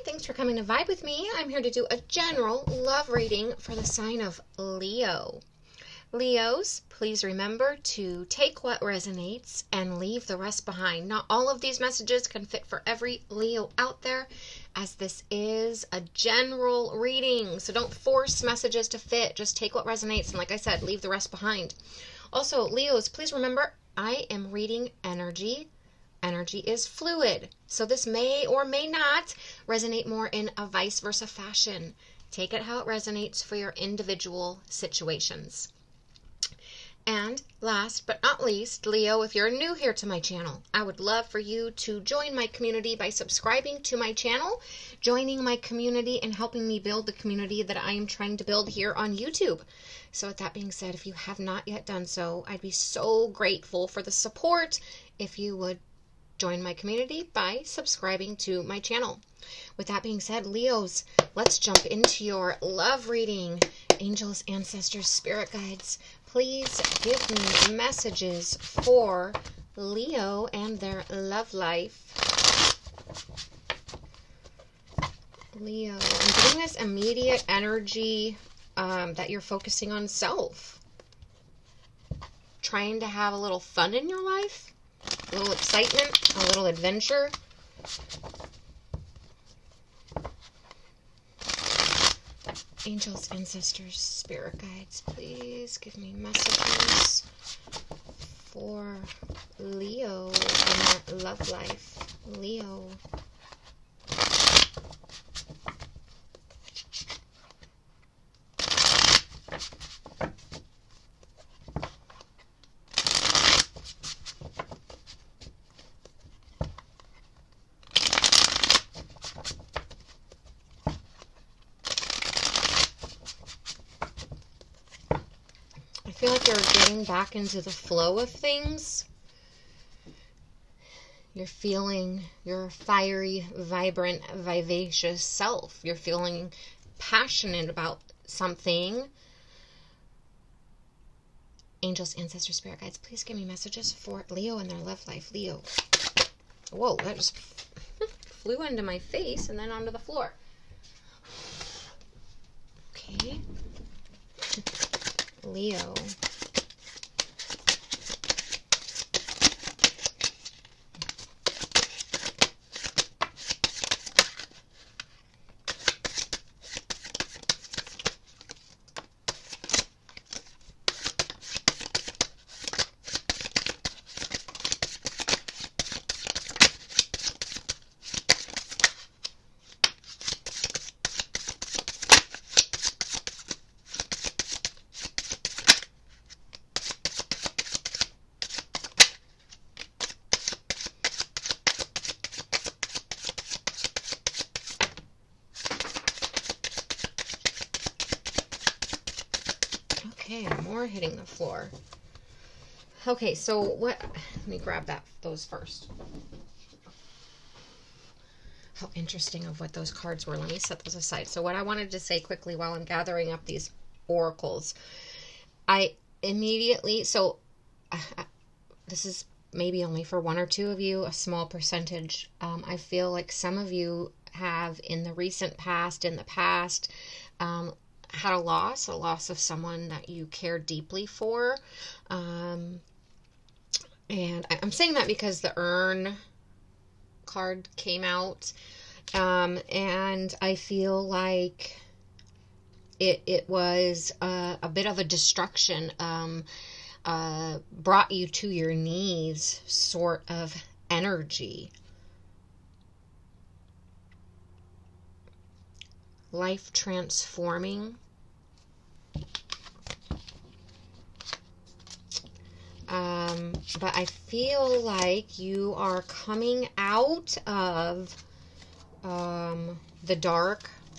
thanks for coming to Vibe with me. I'm here to do a general love reading for the sign of Leo. Leos, please remember to take what resonates and leave the rest behind. Not all of these messages can fit for every Leo out there, as this is a general reading. So don't force messages to fit. Just take what resonates and, like I said, leave the rest behind. Also, Leos, please remember, I am reading energy. Energy is fluid, so this may or may not resonate more in a vice versa fashion. Take it how it resonates for your individual situations. And last but not least, Leo, if you're new here to my channel, I would love for you to join my community by subscribing to my channel, joining my community, and helping me build the community that I am trying to build here on YouTube. So with that being said, if you have not yet done so, I'd be so grateful for the support if you would join my community by subscribing to my channel. With that being said, Leos, let's jump into your love reading. Angels, ancestors, spirit guides, please give me messages for Leo and their love life. Leo, I'm getting this immediate energy that you're focusing on self. Trying to have a little fun in your life. A little excitement, a little adventure. Angels, ancestors, spirit guides, please give me messages for Leo and their love life. Leo. I feel like you're getting back into the flow of things. You're feeling your fiery, vibrant, vivacious self. You're feeling passionate about something. Angels, ancestors, spirit guides, please give me messages for Leo and their love life. Leo. Whoa, that just flew into my face and then onto the floor. Okay. Leo. Okay, more hitting the floor. Okay, so what, let me grab those first. How interesting of what those cards were. Let me set those aside. So what I wanted to say quickly while I'm gathering up these oracles, I immediately, this is maybe only for one or two of you, a small percentage. I feel like some of you have in the recent past, had a loss of someone that you care deeply for. And I'm saying that because the urn card came out. And I feel like it was a bit of a destruction, brought you to your knees sort of energy. Life transforming. But I feel like you are coming out of the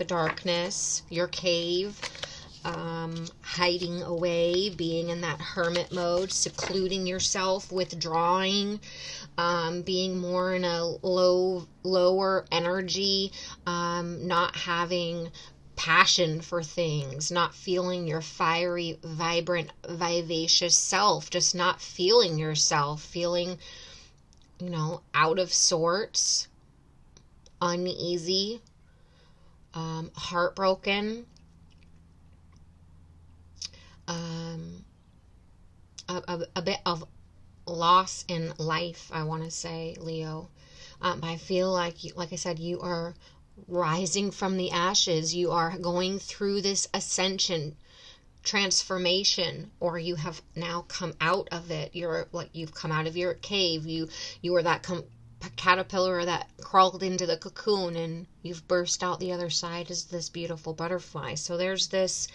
darkness, your cave, hiding away, being in that hermit mode, secluding yourself, withdrawing, being more in a lower energy, not having passion for things, not feeling your fiery, vibrant, vivacious self, just not feeling yourself, feeling, out of sorts, uneasy, heartbroken, a bit of loss in life, I want to say, Leo. But I feel like, like I said, you are rising from the ashes. You are going through this ascension, transformation, or you have now come out of it. You've come out of your cave. You were that caterpillar that crawled into the cocoon, and you've burst out the other side as this beautiful butterfly. So there's this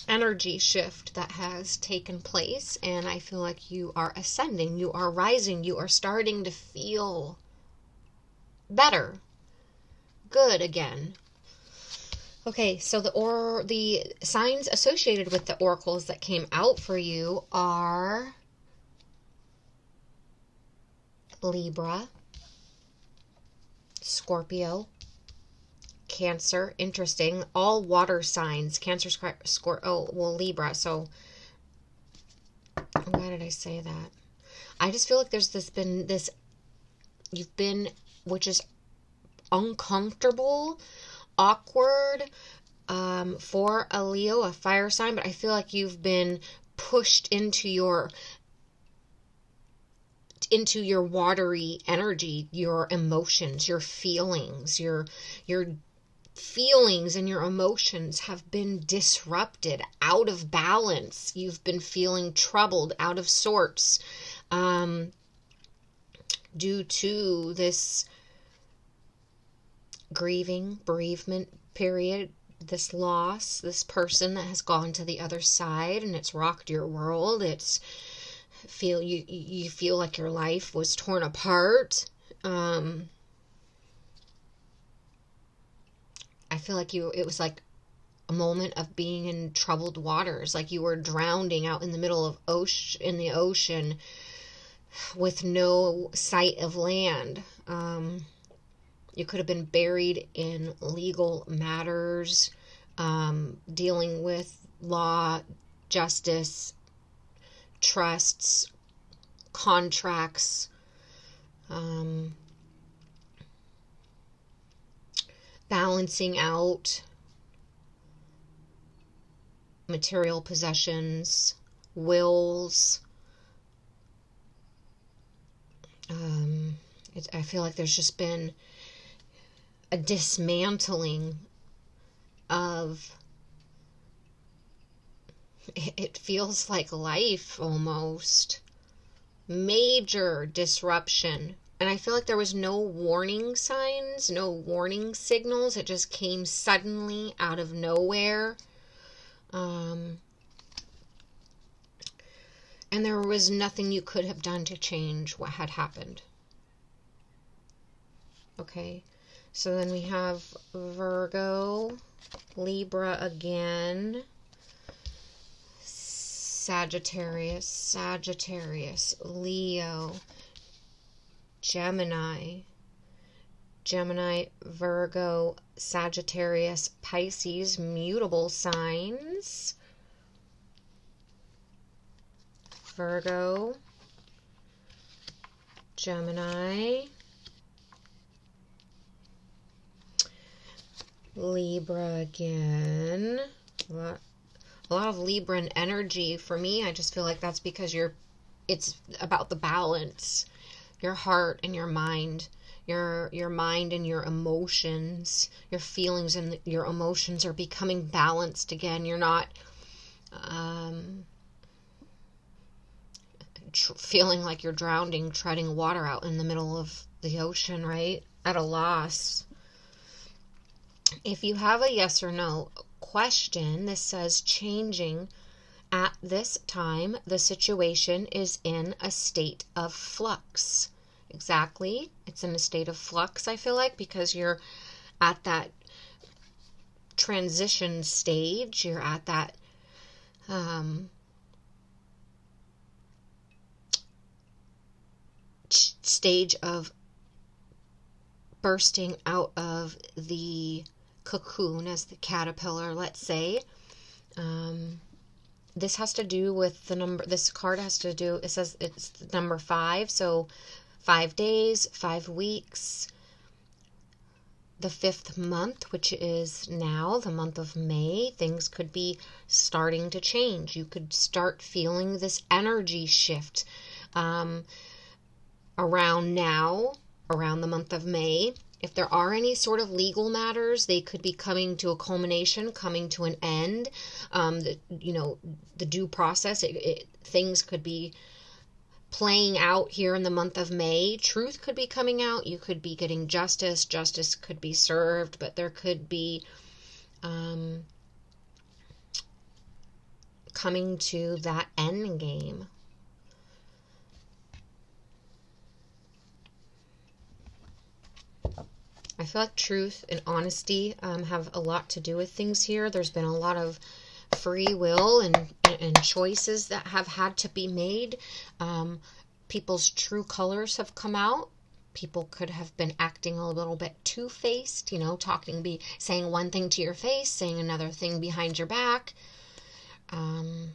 energy shift that has taken place, and I feel like you are ascending, you are rising, you are starting to feel better, good again. Okay, so the signs associated with the oracles that came out for you are Libra, Scorpio, Cancer. Interesting. All water signs. Cancer, Libra. So why did I say that? I just feel like there's been this, you've been, which is uncomfortable, awkward, for a Leo, a fire sign, but I feel like you've been pushed into your watery energy, your emotions, your feelings, your feelings and your emotions have been disrupted, out of balance. You've been feeling troubled, out of sorts, due to this bereavement period, this loss, this person that has gone to the other side, and it's rocked your world. You feel like your life was torn apart. I feel like it was like a moment of being in troubled waters, like you were drowning out in the middle of the ocean with no sight of land. You could have been buried in legal matters, dealing with law, justice, trusts, contracts, balancing out material possessions, wills. I feel like there's just been a dismantling of, it feels like life almost. Major disruption. And I feel like there was no warning signs, no warning signals. It just came suddenly out of nowhere. And there was nothing you could have done to change what had happened. Okay, so then we have Virgo, Libra again, Sagittarius, Leo, Gemini, Virgo, Sagittarius, Pisces, mutable signs. Virgo, Gemini, Libra again. A lot of Libran energy for me. I just feel like that's because it's about the balance. Your heart and your mind. Your mind and your emotions. Your feelings and your emotions are becoming balanced again. You're not feeling like you're drowning, treading water out in the middle of the ocean, right? At a loss. If you have a yes or no question, this says changing at this time, the situation is in a state of flux. Exactly. It's in a state of flux, I feel like, because you're at that transition stage. You're at that stage of bursting out of the cocoon as the caterpillar, let's say. This has to do with the number, this card has to do, it says it's number 5, so 5 days, 5 weeks, the 5th month, which is now the month of May, things could be starting to change. You could start feeling this energy shift around now, around the month of May. If there are any sort of legal matters, they could be coming to a culmination, coming to an end. The due process, things could be playing out here in the month of May. Truth could be coming out. You could be getting justice. Justice could be served, but there could be coming to that end game. I feel like truth and honesty have a lot to do with things here. There's been a lot of free will and choices that have had to be made. People's true colors have come out. People could have been acting a little bit two-faced, saying one thing to your face, saying another thing behind your back. I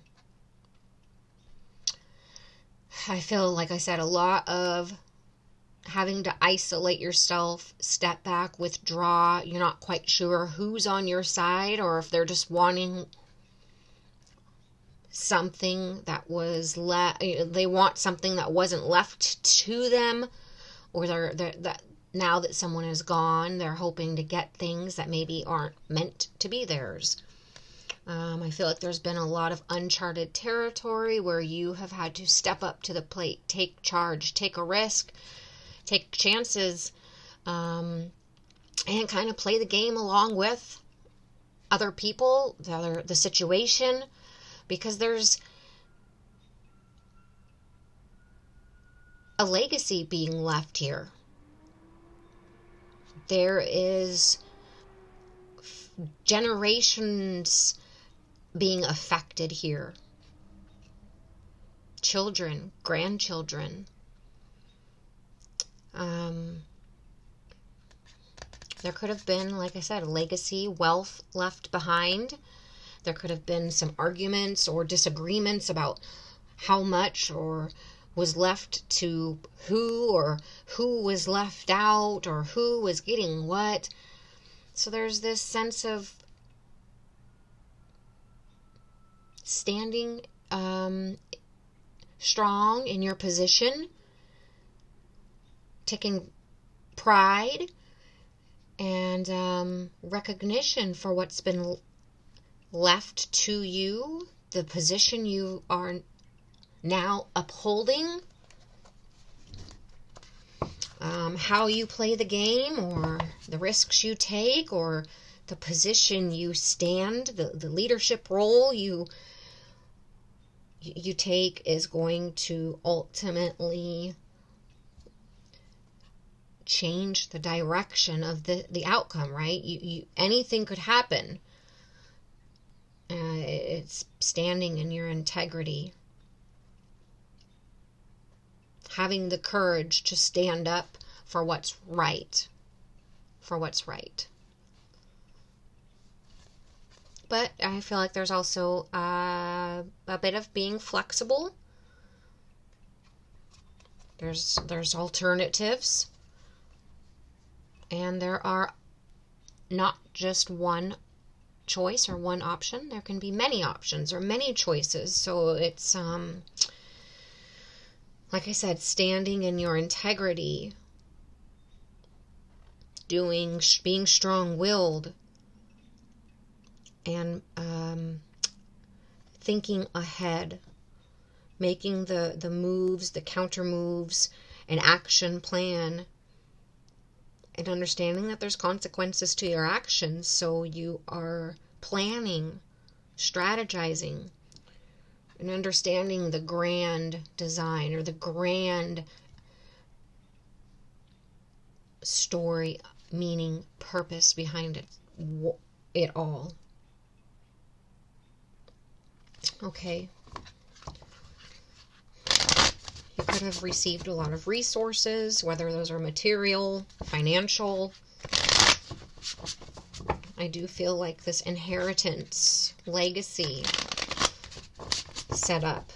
feel, like I said, a lot of having to isolate yourself, step back, withdraw. You're not quite sure who's on your side, or if they're just wanting something that was they want something that wasn't left to them, or that now that someone is gone, they're hoping to get things that maybe aren't meant to be theirs. I feel like there's been a lot of uncharted territory where you have had to step up to the plate, take charge, take a risk, take chances, and kind of play the game along with other people, the situation, because there's a legacy being left here. There is generations being affected here. Children, grandchildren. There could have been, like I said, a legacy, wealth left behind. There could have been some arguments or disagreements about how much or was left to who, or who was left out, or who was getting what. So there's this sense of standing strong in your position, taking pride and recognition for what's been left to you, the position you are now upholding, how you play the game, or the risks you take, or the position you stand, the leadership role you take is going to ultimately change the direction of the outcome, right? Anything could happen. It's standing in your integrity. Having the courage to stand up for what's right. For what's right. But I feel like there's also a bit of being flexible. There's alternatives. And there are not just one choice or one option. There can be many options or many choices. So it's, like I said, standing in your integrity, being strong-willed, and thinking ahead, making the moves, the counter moves, an action plan, and understanding that there's consequences to your actions, so you are planning, strategizing, and understanding the grand design or the grand story, meaning, purpose behind it all. Okay. You could have received a lot of resources, whether those are material, financial. I do feel like this inheritance, legacy set up.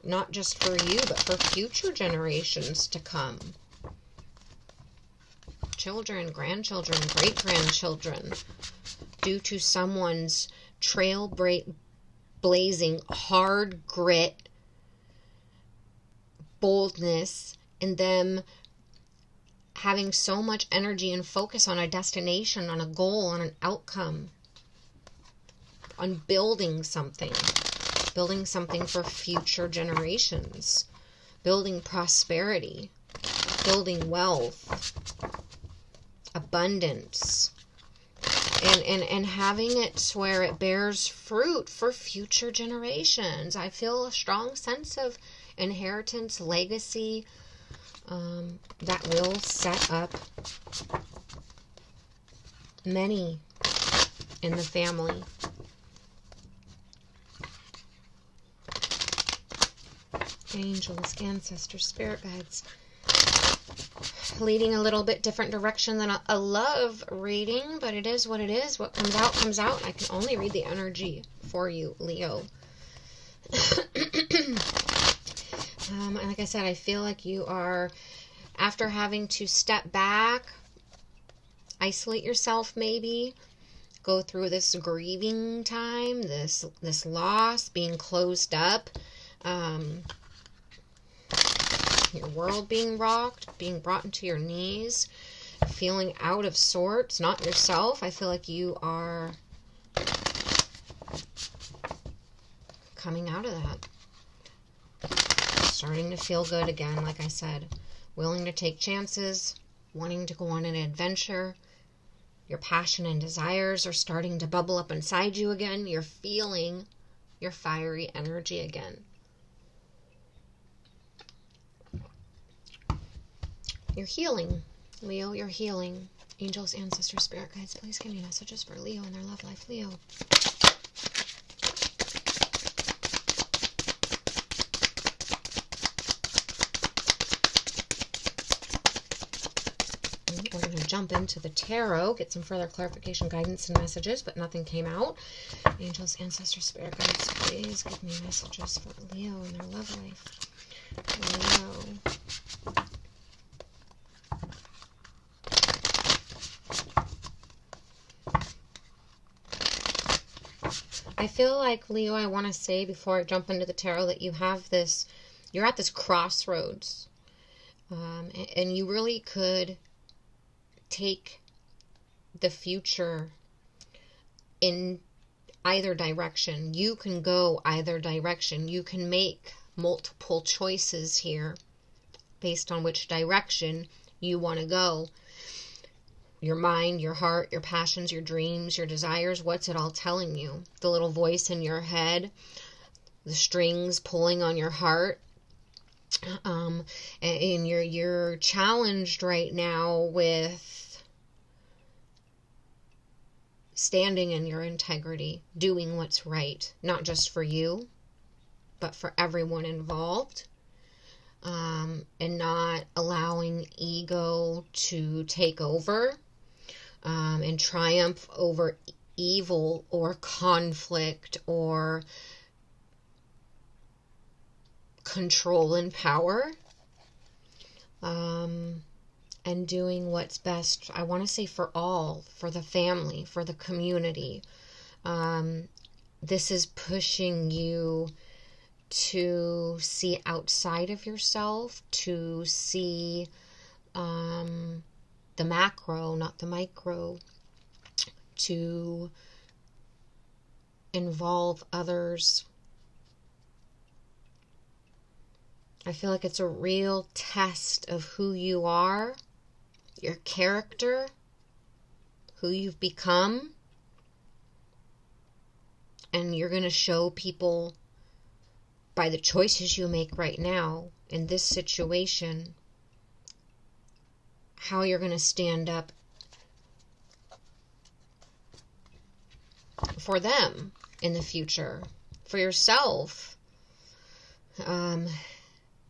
not just for you, but for future generations to come. Children, grandchildren, great-grandchildren, due to someone's blazing hard grit, boldness, and them having so much energy and focus on a destination, on a goal, on an outcome, on building something for future generations, building prosperity, building wealth, abundance, and having it where it bears fruit for future generations. I feel a strong sense of inheritance, legacy, that will set up many in the family. Angels, ancestors, spirit guides, leading a little bit different direction than a love reading, but it is what it is. What comes out, comes out. I can only read the energy for you, Leo. And like I said, I feel like you are, after having to step back, isolate yourself maybe, go through this grieving time, this loss, being closed up, your world being rocked, being brought into your knees, feeling out of sorts, not yourself. I feel like you are coming out of that. Starting to feel good again, like I said. Willing to take chances, wanting to go on an adventure. Your passion and desires are starting to bubble up inside you again. You're feeling your fiery energy again. You're healing, Leo. You're healing. Angels, ancestors, spirit guides, please give me messages for Leo and their love life. Leo. We're going to jump into the tarot, get some further clarification, guidance, and messages, but nothing came out. Angels, ancestors, spirit guides, please give me messages for Leo and their love life. Leo. I feel like, Leo, I want to say before I jump into the tarot that you have this, you're at this crossroads. And you really could take the future in either direction. You can go either direction. You can make multiple choices here based on which direction you want to go. Your mind, your heart, your passions, your dreams, your desires, what's it all telling you? The little voice in your head, the strings pulling on your heart. And you're challenged right now with standing in your integrity, doing what's right, not just for you, but for everyone involved, and not allowing ego to take over, and triumph over evil or conflict or control and power, and doing what's best, I want to say for all, for the family, for the community. This is pushing you to see outside of yourself, to see the macro, not the micro, to involve others. I feel like it's a real test of who you are, your character, who you've become, and you're going to show people by the choices you make right now in this situation how you're going to stand up for them in the future, for yourself.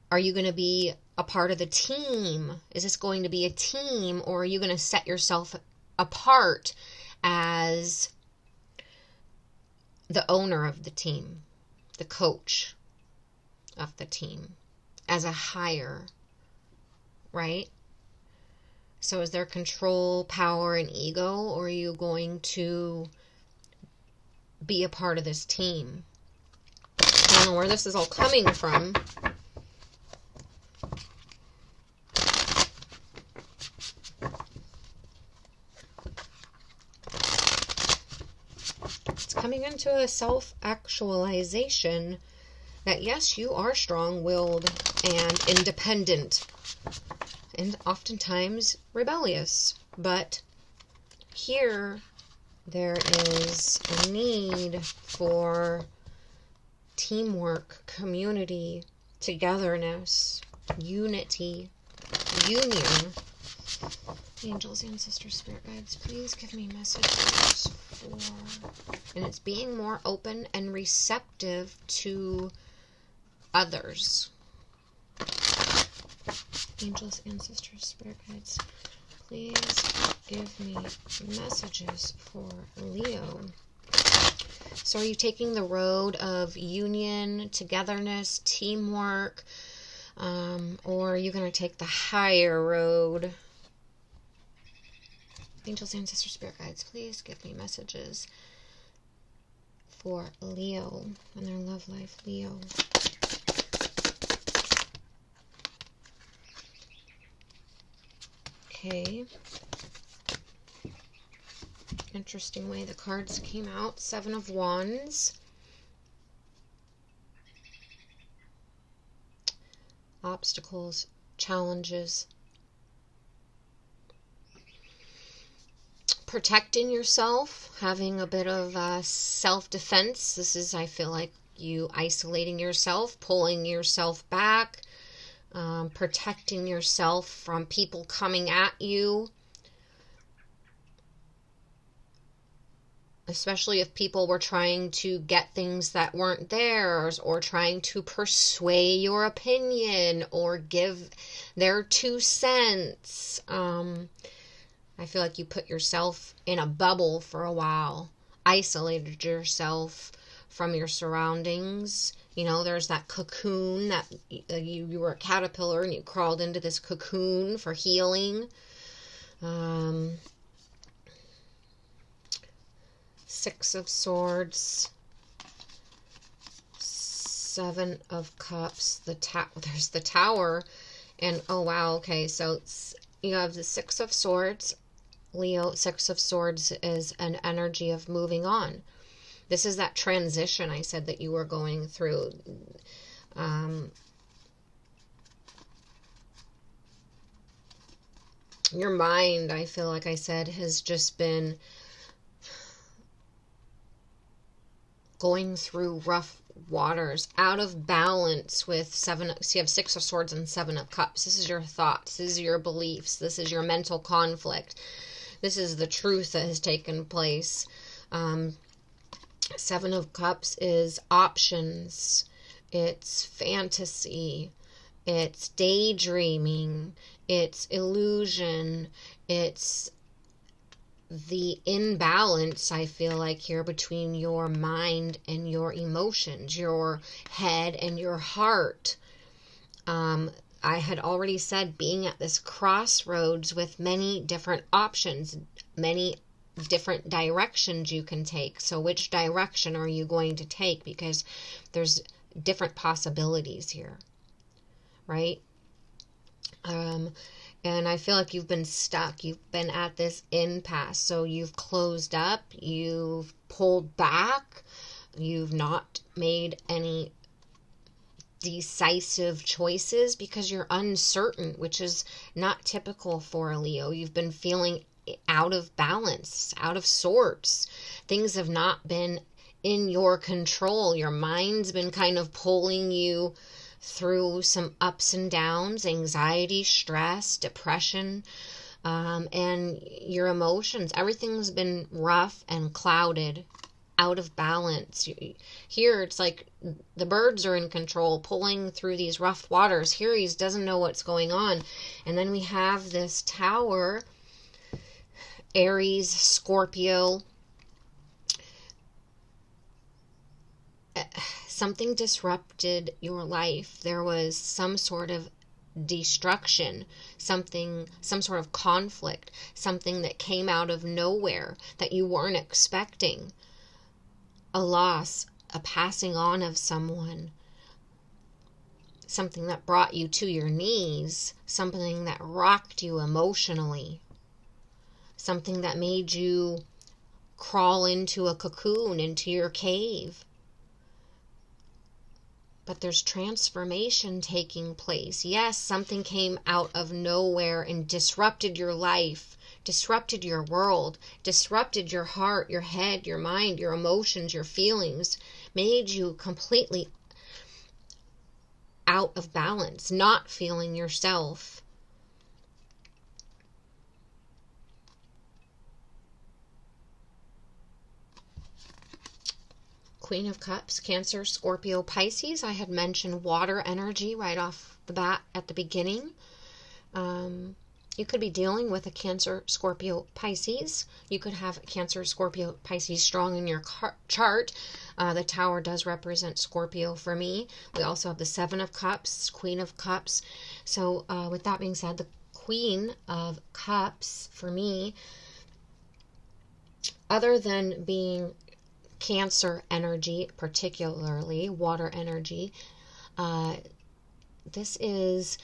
Are you going to be a part of the team? Is this going to be a team, or are you going to set yourself apart as the owner of the team, the coach, of the team as a higher, right? So is there control, power, and ego, or are you going to be a part of this team? I don't know where this is all coming from. It's coming into a self-actualization that yes, you are strong-willed and independent, and oftentimes rebellious. But here, there is a need for teamwork, community, togetherness, unity, union. Angels, ancestors, spirit guides, please give me messages for... And it's being more open and receptive to others. Angels, ancestors, spirit guides, please give me messages for Leo. So are you taking the road of union, togetherness, teamwork, or are you going to take the higher road? Angels, ancestors, spirit guides, please give me messages for Leo and their love life. Leo. Okay. Interesting way the cards came out. 7 of Wands. Obstacles, challenges. Protecting yourself, having a bit of self-defense. This is, I feel like, you isolating yourself, pulling yourself back, protecting yourself from people coming at you. Especially if people were trying to get things that weren't theirs, or trying to persuade your opinion, or give their 2 cents. I feel like you put yourself in a bubble for a while, isolated yourself from your surroundings. You know, there's that cocoon that you were a caterpillar and you crawled into this cocoon for healing. 6 of Swords, 7 of Cups, there's the Tower, and oh wow, okay, so you have the 6 of Swords. Leo, 6 of Swords is an energy of moving on. This is that transition I said that you were going through. Your mind, I feel like I said, has just been going through rough waters, out of balance with 7. So you have 6 of Swords and 7 of Cups. This is your thoughts. This is your beliefs. This is your mental conflict. This is the truth that has taken place. 7 of Cups is options. It's fantasy. It's daydreaming. It's illusion. It's the imbalance, I feel like, here between your mind and your emotions, your head and your heart. I had already said being at this crossroads with many different options, many different directions you can take. So which direction are you going to take? Because there's different possibilities here, right? And I feel like you've been stuck. You've been at this impasse. So you've closed up. You've pulled back. You've not made any decisive choices because you're uncertain, which is not typical for a Leo. You've been feeling out of balance, out of sorts. Things have not been in your control. Your mind's been kind of pulling you through some ups and downs, anxiety, stress, depression, and your emotions. Everything's been rough and clouded, out of balance. Here, it's like the birds are in control, pulling through these rough waters. Here, he doesn't know what's going on. And then we have this Tower, Aries, Scorpio. something disrupted your life. There was some sort of destruction, some sort of conflict, something that came out of nowhere that you weren't expecting. A loss, a passing on of someone, something that brought you to your knees, something that rocked you emotionally, something that made you crawl into a cocoon, into your cave. But there's transformation taking place. Yes, something came out of nowhere and disrupted your life, disrupted your world, disrupted your heart, your head, your mind, your emotions, your feelings, made you completely out of balance, not feeling yourself. Queen of Cups, Cancer, Scorpio, Pisces. I had mentioned water energy right off the bat at the beginning. You could be dealing with a Cancer, Scorpio, Pisces. You could have Cancer, Scorpio, Pisces strong in your chart. The Tower does represent Scorpio for me. We also have the Seven of Cups, Queen of Cups. So with that being said, the Queen of Cups for me, other than being Cancer energy, particularly water energy, this is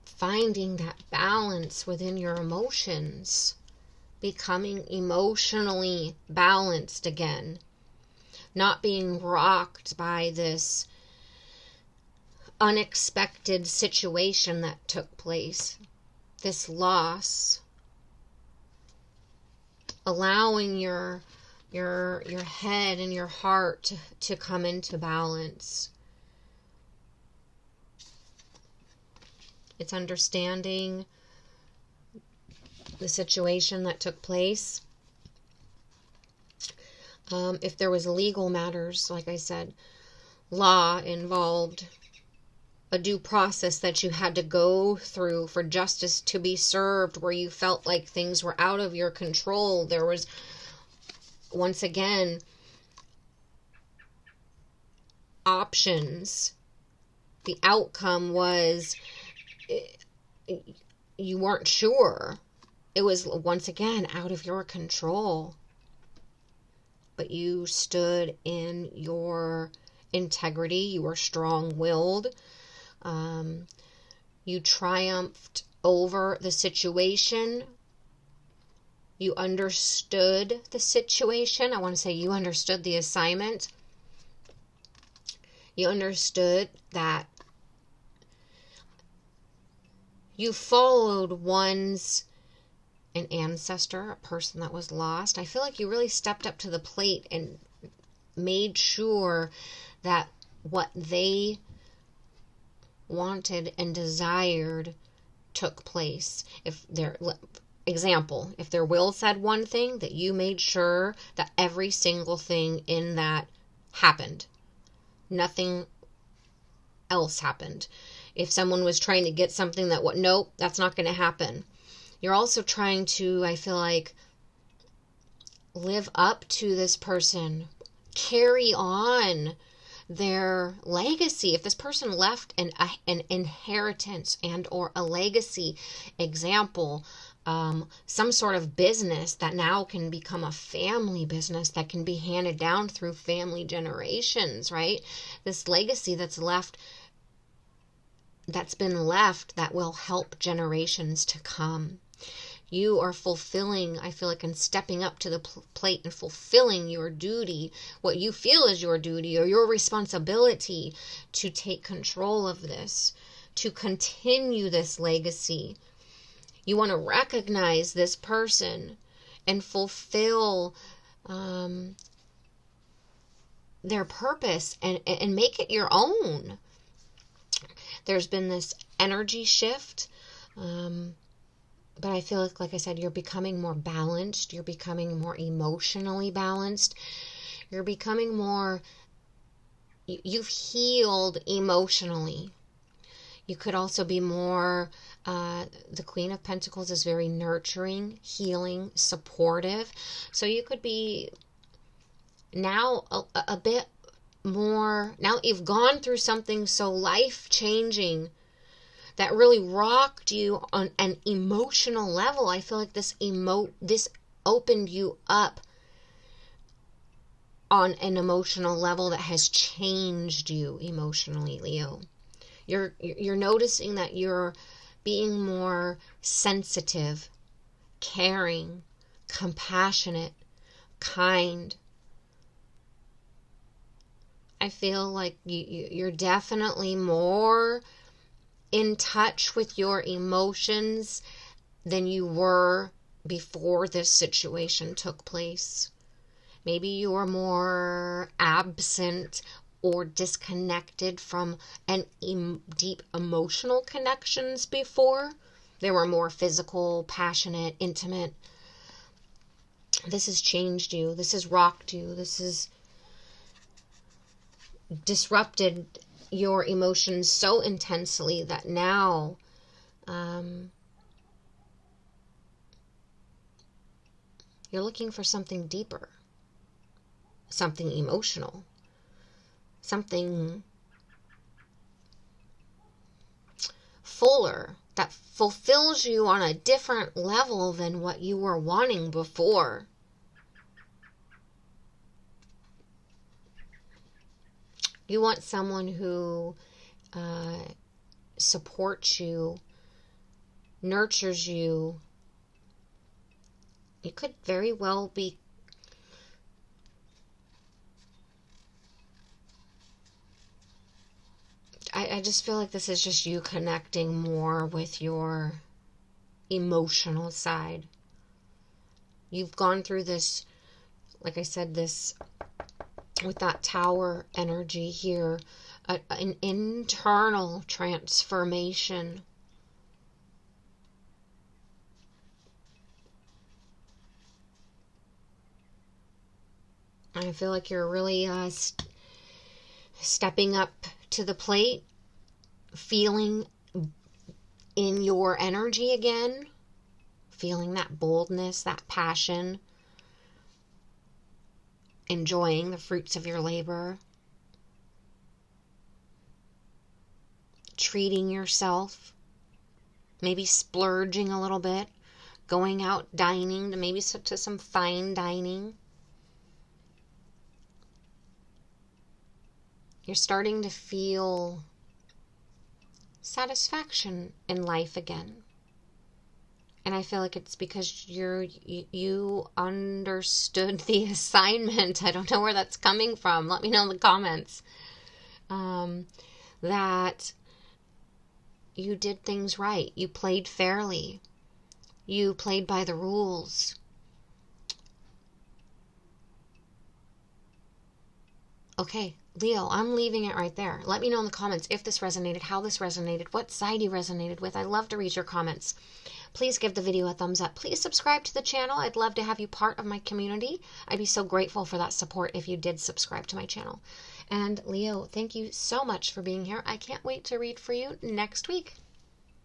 finding that balance within your emotions, becoming emotionally balanced again, not being rocked by this unexpected situation that took place, this loss, allowing your head and your heart to come into balance. It's understanding the situation that took place. If there was legal matters, like I said, law involved, a due process that you had to go through for justice to be served, where you felt like things were out of your control. There was, once again, options. The outcome was you weren't sure. It was, once again, out of your control. But you stood in your integrity. You were strong-willed. You triumphed over the situation. You understood the situation. I want to say you understood the assignment. You understood that you followed an ancestor, a person that was lost. I feel like you really stepped up to the plate and made sure that what they wanted and desired took place. If their will said one thing, that you made sure that every single thing in that happened. Nothing else happened. If someone was trying to get something nope, that's not going to happen. You're also trying to, I feel like, live up to this person, carry on their legacy. If this person left an inheritance and or a legacy, example, some sort of business that now can become a family business that can be handed down through family generations, right? This legacy that's been left that will help generations to come. You are fulfilling, I feel like, and stepping up to the plate and fulfilling your duty, what you feel is your duty or your responsibility to take control of this, to continue this legacy. You want to recognize this person and fulfill their purpose and make it your own. There's been this energy shift. But I feel like I said, you're becoming more balanced. You're becoming more emotionally balanced. You're becoming more, you've healed emotionally. You could also be more, the Queen of Pentacles is very nurturing, healing, supportive. So you could be now a bit more, now that you've gone through something so life-changing that really rocked you on an emotional level, I feel like this opened you up on an emotional level that has changed you emotionally, Leo. You're noticing that you're being more sensitive, caring, compassionate, kind. I feel like you're definitely more in touch with your emotions than you were before this situation took place. Maybe you were more absent or disconnected from deep emotional connections before. They were more physical, passionate, intimate. This has changed you. This has rocked you. This has disrupted your emotions so intensely that now you're looking for something deeper, something emotional, something fuller that fulfills you on a different level than what you were wanting before. You want someone who supports you, nurtures you. You could very well be I just feel like this is just you connecting more with your emotional side. You've gone through this, like I said, this with that tower energy here, an internal transformation. I feel like you're really stepping up to the plate, feeling in your energy again, feeling that boldness, that passion, enjoying the fruits of your labor, treating yourself, maybe splurging a little bit, going out dining, maybe to some fine dining. You're starting to feel satisfaction in life again. And I feel like it's because you understood the assignment. I don't know where that's coming from. Let me know in the comments. That you did things right. You played fairly. You played by the rules. Okay, Leo, I'm leaving it right there. Let me know in the comments if this resonated, how this resonated, what side you resonated with. I love to read your comments. Please give the video a thumbs up. Please subscribe to the channel. I'd love to have you part of my community. I'd be so grateful for that support if you did subscribe to my channel. And Leo, thank you so much for being here. I can't wait to read for you next week.